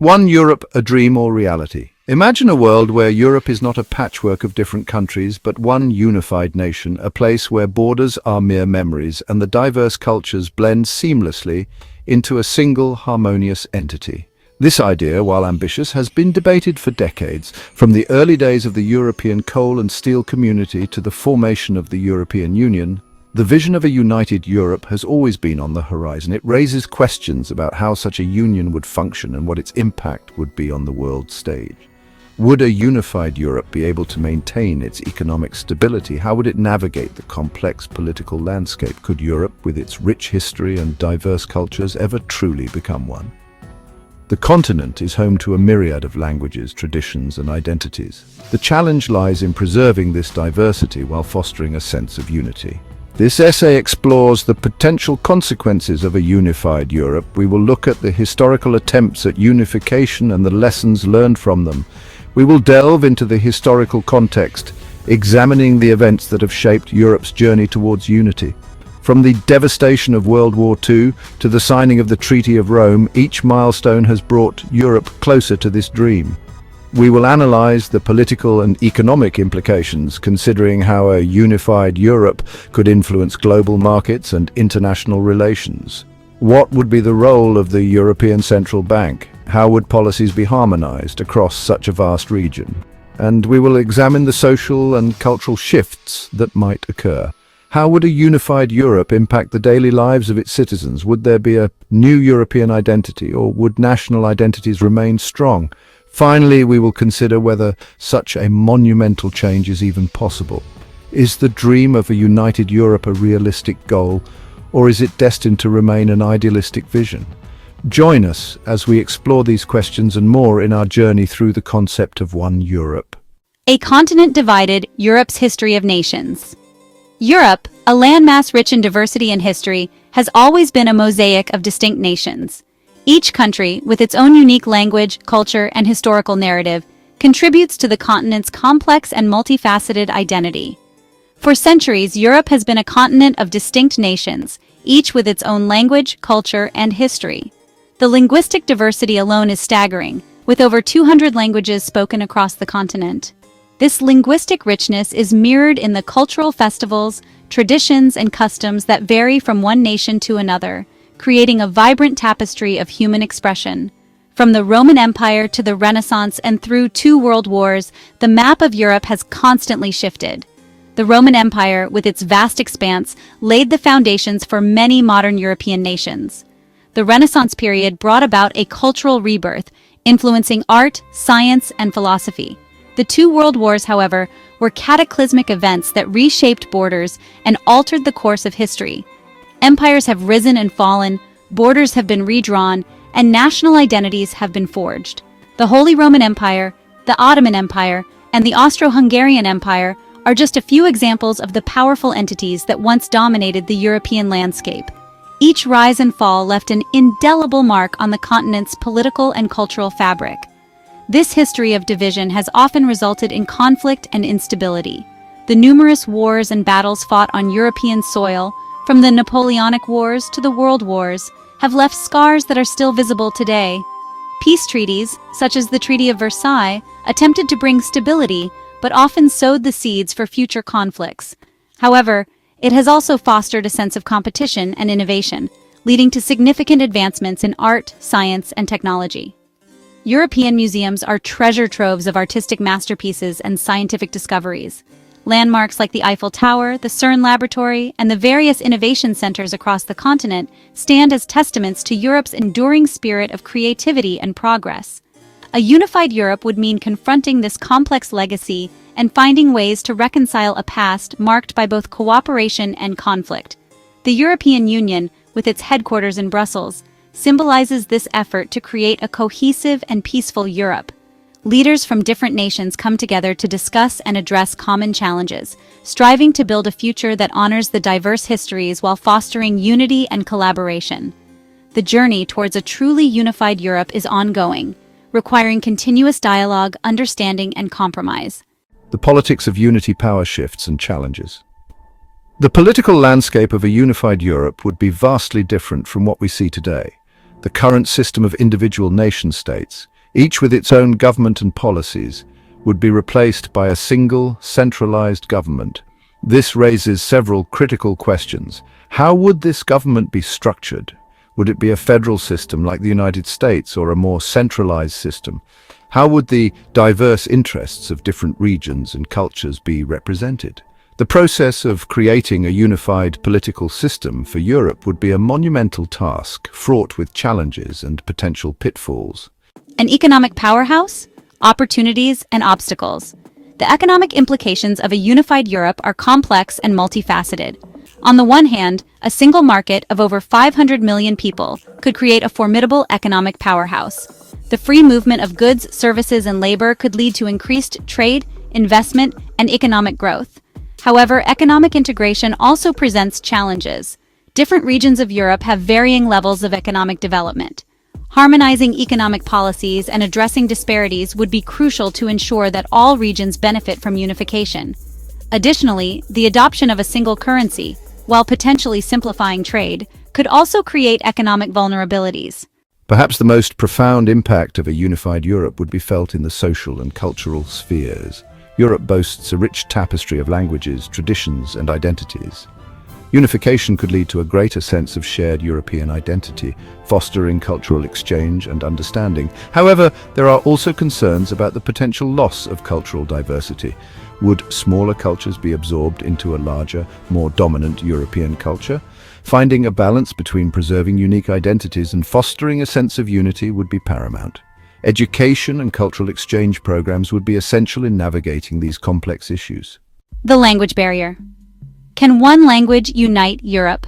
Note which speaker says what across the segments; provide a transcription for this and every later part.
Speaker 1: One Europe, a dream or reality? Imagine a world where Europe is not a patchwork of different countries, but one unified nation, a place where borders are mere memories and the diverse cultures blend seamlessly into a single harmonious entity. This idea, while ambitious, has been debated for decades, from the early days of the European coal and steel community to the formation of the European Union. The vision of a united Europe has always been on the horizon. It raises questions about how such a union would function and what its impact would be on the world stage. Would a unified Europe be able to maintain its economic stability? How would it navigate the complex political landscape? Could Europe, with its rich history and diverse cultures, ever truly become one? The continent is home to a myriad of languages, traditions, and identities. The challenge lies in preserving this diversity while fostering a sense of unity. This essay explores the potential consequences of a unified Europe. We will look at the historical attempts at unification and the lessons learned from them. We will delve into the historical context, examining the events that have shaped Europe's journey towards unity. From the devastation of World War II to the signing of the Treaty of Rome, each milestone has brought Europe closer to this dream. We will analyze the political and economic implications, considering how a unified Europe could influence global markets and international relations. What would be the role of the European Central Bank? How would policies be harmonized across such a vast region? And we will examine the social and cultural shifts that might occur. How would a unified Europe impact the daily lives of its citizens? Would there be a new European identity, or would national identities remain strong? Finally, we will consider whether such a monumental change is even possible. Is the dream of a united Europe a realistic goal, or is it destined to remain an idealistic vision? Join us as we explore these questions and more in our journey through the concept of one Europe.
Speaker 2: A continent divided, Europe's history of nations. Europe, a landmass rich in diversity and history, has always been a mosaic of distinct nations. Each country, with its own unique language, culture, and historical narrative, contributes to the continent's complex and multifaceted identity. For centuries, Europe has been a continent of distinct nations, each with its own language, culture, and history. The linguistic diversity alone is staggering, with over 200 languages spoken across the continent. This linguistic richness is mirrored in the cultural festivals, traditions, and customs that vary from one nation to another, creating a vibrant tapestry of human expression. From the Roman Empire to the Renaissance and through 2 world wars, the map of Europe has constantly shifted. The Roman Empire, with its vast expanse, laid the foundations for many modern European nations. The Renaissance period brought about a cultural rebirth, influencing art, science, and philosophy. The 2 world wars, however, were cataclysmic events that reshaped borders and altered the course of history. Empires have risen and fallen, borders have been redrawn, and national identities have been forged. The Holy Roman Empire, the Ottoman Empire, and the Austro-Hungarian Empire are just a few examples of the powerful entities that once dominated the European landscape. Each rise and fall left an indelible mark on the continent's political and cultural fabric. This history of division has often resulted in conflict and instability. The numerous wars and battles fought on European soil, from the Napoleonic Wars to the World Wars, have left scars that are still visible today. Peace treaties, such as the Treaty of Versailles, attempted to bring stability, but often sowed the seeds for future conflicts. However, it has also fostered a sense of competition and innovation, leading to significant advancements in art, science, and technology. European museums are treasure troves of artistic masterpieces and scientific discoveries. Landmarks like the Eiffel Tower, the CERN Laboratory, and the various innovation centers across the continent stand as testaments to Europe's enduring spirit of creativity and progress. A unified Europe would mean confronting this complex legacy and finding ways to reconcile a past marked by both cooperation and conflict. The European Union, with its headquarters in Brussels, symbolizes this effort to create a cohesive and peaceful Europe. Leaders from different nations come together to discuss and address common challenges, striving to build a future that honors the diverse histories while fostering unity and collaboration. The journey towards a truly unified Europe is ongoing, requiring continuous dialogue, understanding, and compromise.
Speaker 1: The politics of unity, power shifts, and challenges. The political landscape of a unified Europe would be vastly different from what we see today. The current system of individual nation-states, each with its own government and policies, would be replaced by a single, centralized government. This raises several critical questions. How would this government be structured? Would it be a federal system like the United States or a more centralized system? How would the diverse interests of different regions and cultures be represented? The process of creating a unified political system for Europe would be a monumental task, fraught with challenges and potential pitfalls.
Speaker 2: An economic powerhouse, opportunities, and obstacles. The economic implications of a unified Europe are complex and multifaceted. On the one hand, a single market of over 500 million people could create a formidable economic powerhouse. The free movement of goods, services, and labor could lead to increased trade, investment, and economic growth. However, economic integration also presents challenges. Different regions of Europe have varying levels of economic development. Harmonizing economic policies and addressing disparities would be crucial to ensure that all regions benefit from unification. Additionally, the adoption of a single currency, while potentially simplifying trade, could also create economic vulnerabilities.
Speaker 1: Perhaps the most profound impact of a unified Europe would be felt in the social and cultural spheres. Europe boasts a rich tapestry of languages, traditions, and identities. Unification could lead to a greater sense of shared European identity, fostering cultural exchange and understanding. However, there are also concerns about the potential loss of cultural diversity. Would smaller cultures be absorbed into a larger, more dominant European culture? Finding a balance between preserving unique identities and fostering a sense of unity would be paramount. Education and cultural exchange programs would be essential in navigating these complex issues.
Speaker 2: The language barrier. Can one language unite Europe?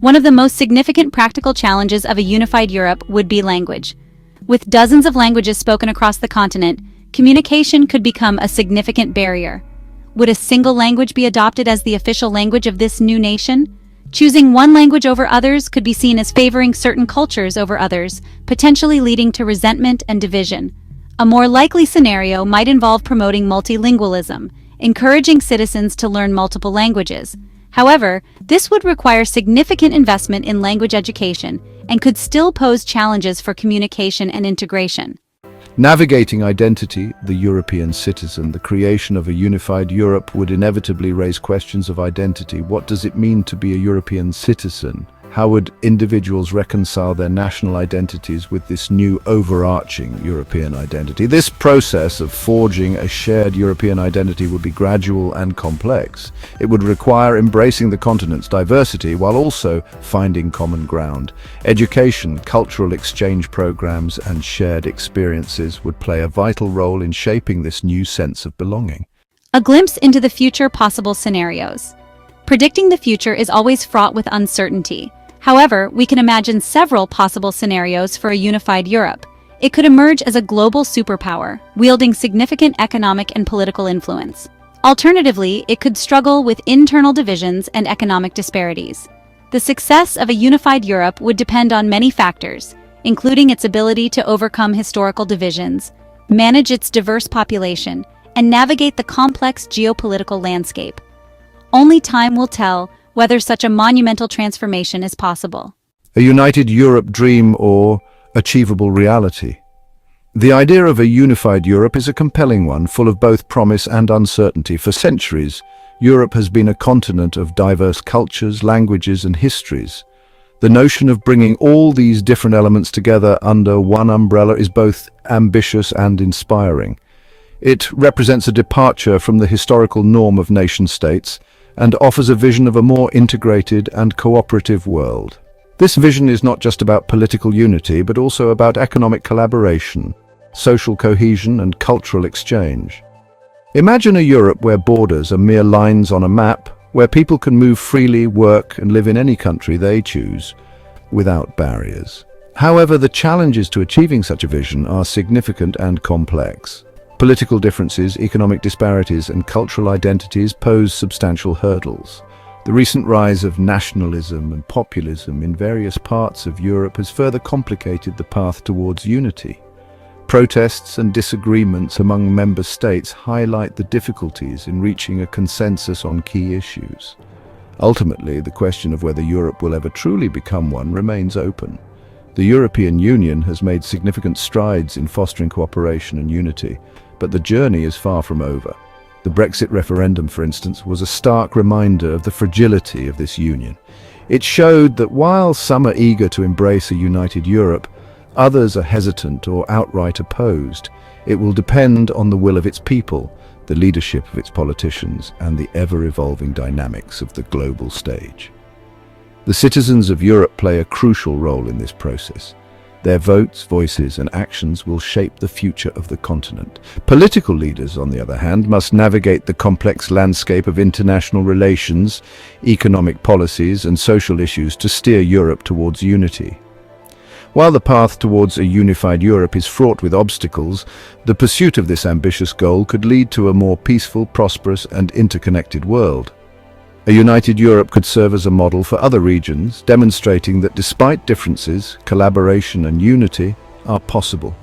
Speaker 2: One of the most significant practical challenges of a unified Europe would be language. With dozens of languages spoken across the continent, communication could become a significant barrier. Would a single language be adopted as the official language of this new nation? Choosing one language over others could be seen as favoring certain cultures over others, potentially leading to resentment and division. A more likely scenario might involve promoting multilingualism, encouraging citizens to learn multiple languages. However, this would require significant investment in language education and could still pose challenges for communication and integration.
Speaker 1: Navigating identity, the European citizen, the creation of a unified Europe would inevitably raise questions of identity. What does it mean to be a European citizen? How would individuals reconcile their national identities with this new overarching European identity? This process of forging a shared European identity would be gradual and complex. It would require embracing the continent's diversity while also finding common ground. Education, cultural exchange programs, and shared experiences would play a vital role in shaping this new sense of belonging.
Speaker 2: A glimpse into the future possible scenarios. Predicting the future is always fraught with uncertainty. However, we can imagine several possible scenarios for a unified Europe. It could emerge as a global superpower, wielding significant economic and political influence. Alternatively, it could struggle with internal divisions and economic disparities. The success of a unified Europe would depend on many factors, including its ability to overcome historical divisions, manage its diverse population, and navigate the complex geopolitical landscape. Only time will tell whether such a monumental transformation is possible.
Speaker 1: A united Europe dream or achievable reality? The idea of a unified Europe is a compelling one, full of both promise and uncertainty. For centuries, Europe has been a continent of diverse cultures, languages, and histories. The notion of bringing all these different elements together under one umbrella is both ambitious and inspiring. It represents a departure from the historical norm of nation-states and offers a vision of a more integrated and cooperative world. This vision is not just about political unity, but also about economic collaboration, social cohesion, and cultural exchange. Imagine a Europe where borders are mere lines on a map, where people can move freely, work, and live in any country they choose, without barriers. However, the challenges to achieving such a vision are significant and complex. Political differences, economic disparities, and cultural identities pose substantial hurdles. The recent rise of nationalism and populism in various parts of Europe has further complicated the path towards unity. Protests and disagreements among member states highlight the difficulties in reaching a consensus on key issues. Ultimately, the question of whether Europe will ever truly become one remains open. The European Union has made significant strides in fostering cooperation and unity, but the journey is far from over. The Brexit referendum, for instance, was a stark reminder of the fragility of this union. It showed that while some are eager to embrace a united Europe, others are hesitant or outright opposed. It will depend on the will of its people, the leadership of its politicians, and the ever-evolving dynamics of the global stage. The citizens of Europe play a crucial role in this process. Their votes, voices, and actions will shape the future of the continent. Political leaders, on the other hand, must navigate the complex landscape of international relations, economic policies, and social issues to steer Europe towards unity. While the path towards a unified Europe is fraught with obstacles, the pursuit of this ambitious goal could lead to a more peaceful, prosperous, and interconnected world. A united Europe could serve as a model for other regions, demonstrating that despite differences, collaboration and unity are possible.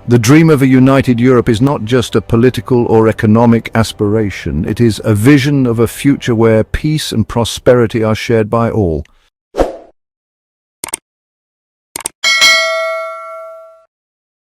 Speaker 1: The dream of a united Europe is not just a political or economic aspiration, it is a vision of a future where peace and prosperity are shared by all.